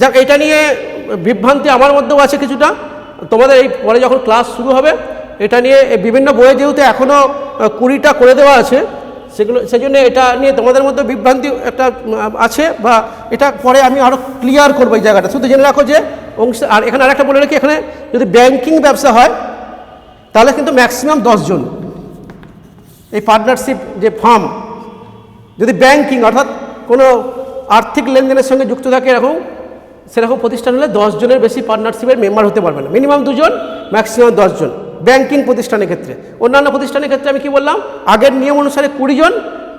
[SPEAKER 1] যাক, এটা নিয়ে বিভ্রান্তি আমার মধ্যেও আছে কিছুটা, তোমাদের এই পরে যখন ক্লাস শুরু হবে এটা নিয়ে বিভিন্ন বইয়ে যেহেতু এখনও 20টা করে দেওয়া আছে সেগুলো, সেই জন্য এটা নিয়ে তোমাদের মধ্যে বিভ্রান্তি একটা আছে, বা এটা পরে আমি আরও ক্লিয়ার করবো এই জায়গাটা। শুধু জেনে রাখো যে অংশ, আর এখানে আরেকটা বলে রাখি, এখানে যদি ব্যাংকিং ব্যবসা হয় তাহলে কিন্তু ম্যাক্সিমাম 10 জন। এই পার্টনারশিপ যে ফার্ম যদি ব্যাংকিং অর্থাৎ কোনো আর্থিক লেনদেনের সঙ্গে যুক্ত থাকে এরকম সেরকম প্রতিষ্ঠান হলে 10 জনের বেশি পার্টনারশিপের মেম্বার হতে পারবে না, মিনিমাম 2 জন, ম্যাক্সিমাম 10 জন ব্যাংকিং প্রতিষ্ঠানের ক্ষেত্রে। অন্যান্য প্রতিষ্ঠানের ক্ষেত্রে আমি কি বললাম, আগের নিয়ম অনুসারে 20 জন,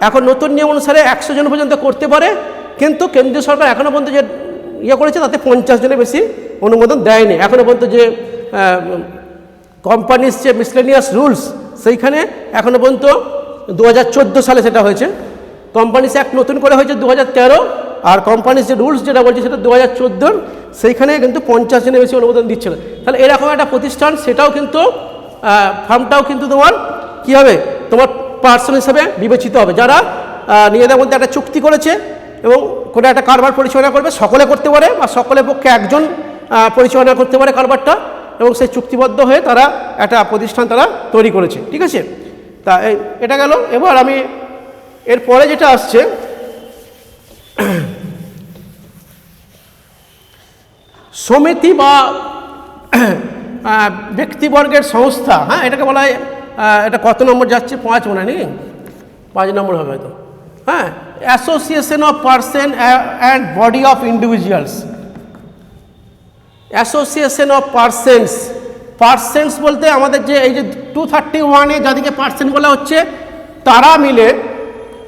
[SPEAKER 1] এখন নতুন নিয়ম অনুসারে 100 জন পর্যন্ত করতে পারে। কিন্তু কেন্দ্রীয় সরকার এখনও পর্যন্ত যে করেছে তাতে 50 জনের বেশি অনুমোদন দেয়নি। এখনও পর্যন্ত যে কোম্পানিজ যে মিসলেনিয়াস রুলস সেইখানে এখনও পর্যন্ত 2014 সালে সেটা হয়েছে, কোম্পানিজ অ্যাক্ট নতুন করে হয়েছে 2013, আর কোম্পানিজ যে রুলস যেটা বলছে সেটা 2014, সেইখানে কিন্তু 50 জনের বেশি অনুমোদন দিচ্ছে না। তাহলে এরকম একটা প্রতিষ্ঠান, সেটাও কিন্তু ফার্মটাও কিন্তু তোমার কী হবে, তোমার পার্সন হিসেবে বিবেচিত হবে, যারা নিজেদের মধ্যে একটা চুক্তি করেছে এবং কোনো একটা কারবার পরিচালনা করবে, সকলে করতে পারে বা সকলের পক্ষে একজন পরিচালনা করতে পারে কারবারটা, এবং সেই চুক্তিবদ্ধ হয়ে তারা একটা প্রতিষ্ঠান তারা তৈরি করেছে। ঠিক আছে, তা এটা গেল। এবার আমি এরপরে যেটা আসছে সমিতি বা ব্যক্তিবর্গের সংস্থা, হ্যাঁ এটাকে বলা হয়, এটা কত নম্বর যাচ্ছে, 5 মনে নেই, 5 নম্বর হবে হয়তো, হ্যাঁ, association of person and body of individuals. Association of persons, persons বলতে আমাদের যে এই যে 231-এ যাদেরকে পার্সেন্ট বলা হচ্ছে তারা মিলে,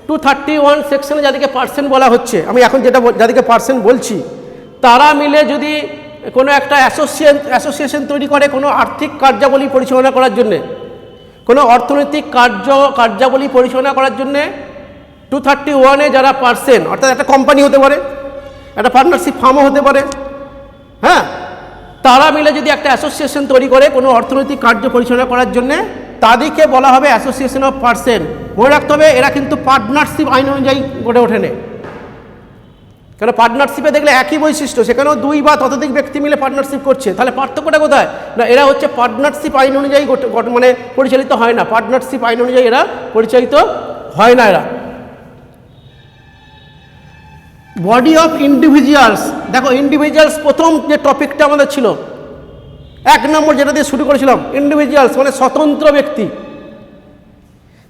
[SPEAKER 1] 231 সেকশনে যাদেরকে পার্সেন্ট বলা হচ্ছে, আমি এখন যেটা যাদেরকে পার্সেন্ট বলছি, তারা মিলে যদি কোনো একটা অ্যাসোসিয়েশন তৈরি করে কোনো আর্থিক কার্যাবলী পরিচালনা করার জন্যে, কোনো অর্থনৈতিক কার্যাবলী পরিচালনা করার জন্যে 231-এ যারা পার্সেন্ট, অর্থাৎ একটা কোম্পানি হতে পারে, একটা পার্টনারশিপ ফার্মও হতে পারে, হ্যাঁ, তারা মিলে যদি একটা অ্যাসোসিয়েশন তৈরি করে কোনো অর্থনৈতিক কার্য পরিচালনা করার জন্যে, তাদেরকে বলা হবে অ্যাসোসিয়েশন অফ পার্সন। মনে রাখতে হবে এরা কিন্তু পার্টনারশিপ আইন অনুযায়ী গড়ে ওঠেনে, কেন পার্টনারশিপে দেখলে একই বৈশিষ্ট্য, সেখানেও 2 বা ততোধিক ব্যক্তি মিলে পার্টনারশিপ করছে, তাহলে পার্থক্যটা কোথায়? না, এরা হচ্ছে পার্টনারশিপ আইন অনুযায়ী মানে পরিচালিত হয় না, পার্টনারশিপ আইন অনুযায়ী এরা পরিচালিত হয় না। এরা বডি অফ ইন্ডিভিজুয়ালস, দেখো ইন্ডিভিজুয়ালস প্রথম যে টপিকটা আমাদের ছিল 1 নম্বর যেটা দিয়ে শুরু করেছিলাম, ইন্ডিভিজুয়ালস মানে স্বতন্ত্র ব্যক্তি,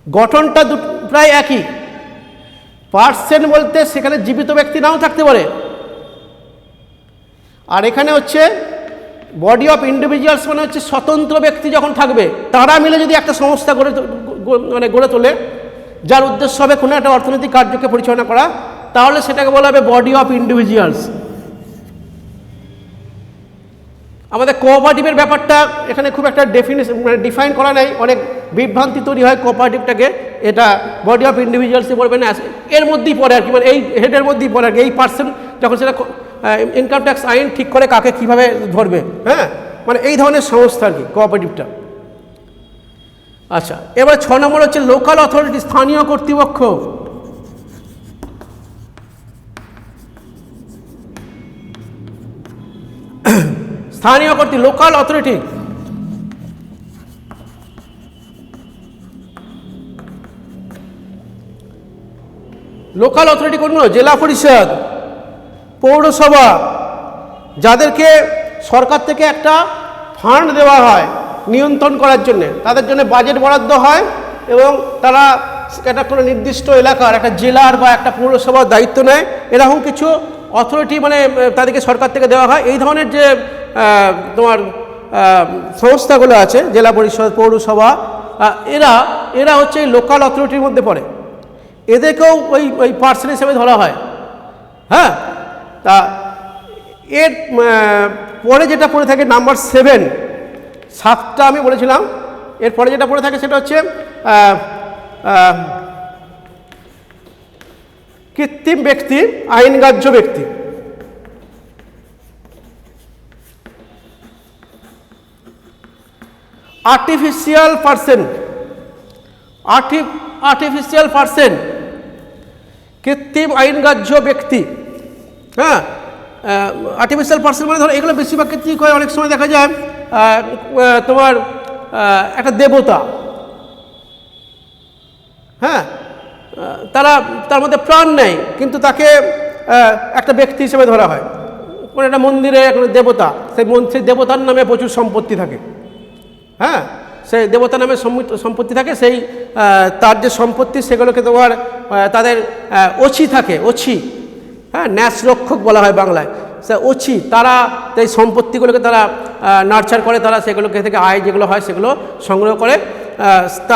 [SPEAKER 1] গঠনটা প্রায় একই। পার্সন বলতে সেখানে জীবিত ব্যক্তি নাও থাকতে পারে, আর এখানে হচ্ছে বডি অফ ইন্ডিভিজুয়ালস মানে হচ্ছে স্বতন্ত্র ব্যক্তি যখন থাকবে, তারা মিলে যদি একটা সংস্থা গড়ে তোলে যার উদ্দেশ্য হবে কোনো একটা অর্থনৈতিক কার্যকে পরিচালনা করা, তাহলে সেটাকে বলা হবে বডি অফ ইন্ডিভিজুয়ালস। আমাদের কোঅপারেটিভের ব্যাপারটা এখানে খুব একটা ডিফাইন করা নেই, অনেক বিভ্রান্তি তৈরি হয় কোঅপারেটিভটাকে, এটা বডি অফ ইন্ডিভিজুয়ালসে পড়বে না, এর মধ্যেই পড়ে আর কি, মানে এই হেডের মধ্যেই পড়ে আর কি। এই পার্সন যখন সেটা ইনকাম ট্যাক্স আইন ঠিক করে কাকে কীভাবে ধরবে, হ্যাঁ, মানে এই ধরনের সংস্থা আর কি কোঅপারেটিভটা। আচ্ছা, এবার 6 নম্বর হচ্ছে লোকাল অথরিটি, স্থানীয় কর্তৃপক্ষ। স্থানীয় কর্তৃপক্ষ, লোকাল অথরিটি, লোকাল অথরিটি কোনগুলো? জেলা পরিষদ, পৌরসভা, যাদেরকে সরকার থেকে একটা ফান্ড দেওয়া হয় নিয়ন্ত্রণ করার জন্য, তাদের জন্য বাজেট বরাদ্দ হয় এবং তারা একটা কোনো নির্দিষ্ট এলাকার একটা জেলার বা একটা পৌরসভার দায়িত্ব নেয়, এরকম কিছু অথরিটি মানে তাদেরকে সরকার থেকে দেওয়া হয়। এই ধরনের যে তোমার সংস্থাগুলো আছে, জেলা পরিষদ, পৌরসভা, এরা হচ্ছে এই লোকাল অথরিটির মধ্যে পড়ে, এদেরকেও ওই পার্সন হিসেবে ধরা হয়। হ্যাঁ, তা এর পরে যেটা পড়ে থাকে নাম্বার 7, 7টা আমি বলেছিলাম, এরপরে যেটা পড়ে থাকে সেটা হচ্ছে কৃত্রিম ব্যক্তি, আইনগ্রাহ্য ব্যক্তি। আর্টিফিশিয়াল পার্সন, আর্টিফিশিয়াল পার্সন, কৃত্রিম আইনগ্রাহ্য ব্যক্তি। হ্যাঁ, আর্টিফিশিয়াল পার্সন মানে ধরো এগুলো বেশিরভাগ ক্ষেত্রেই হয়, অনেক সময় দেখা যায় তোমার একটা দেবতা, হ্যাঁ, তার মধ্যে প্রাণ নেই কিন্তু তাকে একটা ব্যক্তি হিসেবে ধরা হয়। কোনো একটা মন্দিরে একটা দেবতা, সেই দেবতার নামে প্রচুর সম্পত্তি থাকে। হ্যাঁ, সেই দেবতার নামে সম্পত্তি থাকে, সেই তার যে সম্পত্তি সেগুলোকে তোমার তাদের অছি থাকে, অছি, হ্যাঁ, ন্যাসরক্ষক বলা হয় বাংলায়, সে অছি, তারা এই সম্পত্তিগুলোকে তারা নার্চার করে, তারা সেগুলোকে থেকে আয় যেগুলো হয় সেগুলো সংগ্রহ করে,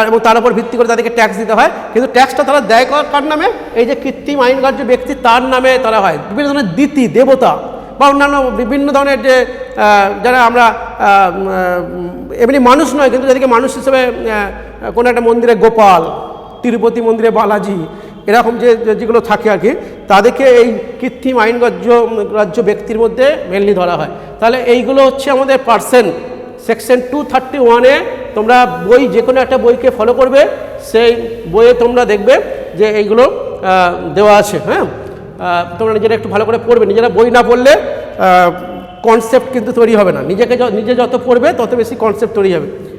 [SPEAKER 1] এবং তার উপর ভিত্তি করে তাদেরকে ট্যাক্স দিতে হয়। কিন্তু ট্যাক্সটা তারা দেয় কার নামে? এই যে কৃত্রিম আইনগ্রাহ্য ব্যক্তি তার নামে তারা হয়। বিভিন্ন ধরনের দিতি, দেবতা বা অন্যান্য বিভিন্ন ধরনের যে যারা আমরা এমনি মানুষ নয় কিন্তু যাদেরকে মানুষ হিসেবে কোনো একটা মন্দিরে গোপাল, তিরুপতি মন্দিরে বালাজি, এরকম যেগুলো থাকে আর কি, তাদেরকে এই কৃত্রিম আইনগ্রাহ্য ব্যক্তির মধ্যে মেনলি ধরা হয়। তাহলে এইগুলো হচ্ছে আমাদের পার্সন। সেকশন 231-এ তোমরা যে কোনো একটা বইকে ফলো করবে, সেই বইয়ে তোমরা দেখবে যে এইগুলো দেওয়া আছে। হ্যাঁ, তোমরা নিজেরা একটু ভালো করে পড়বে, নিজেরা বই না পড়লে কনসেপ্ট কিন্তু তৈরি হবে না। নিজে যত পড়বে তত বেশি কনসেপ্ট তৈরি হবে।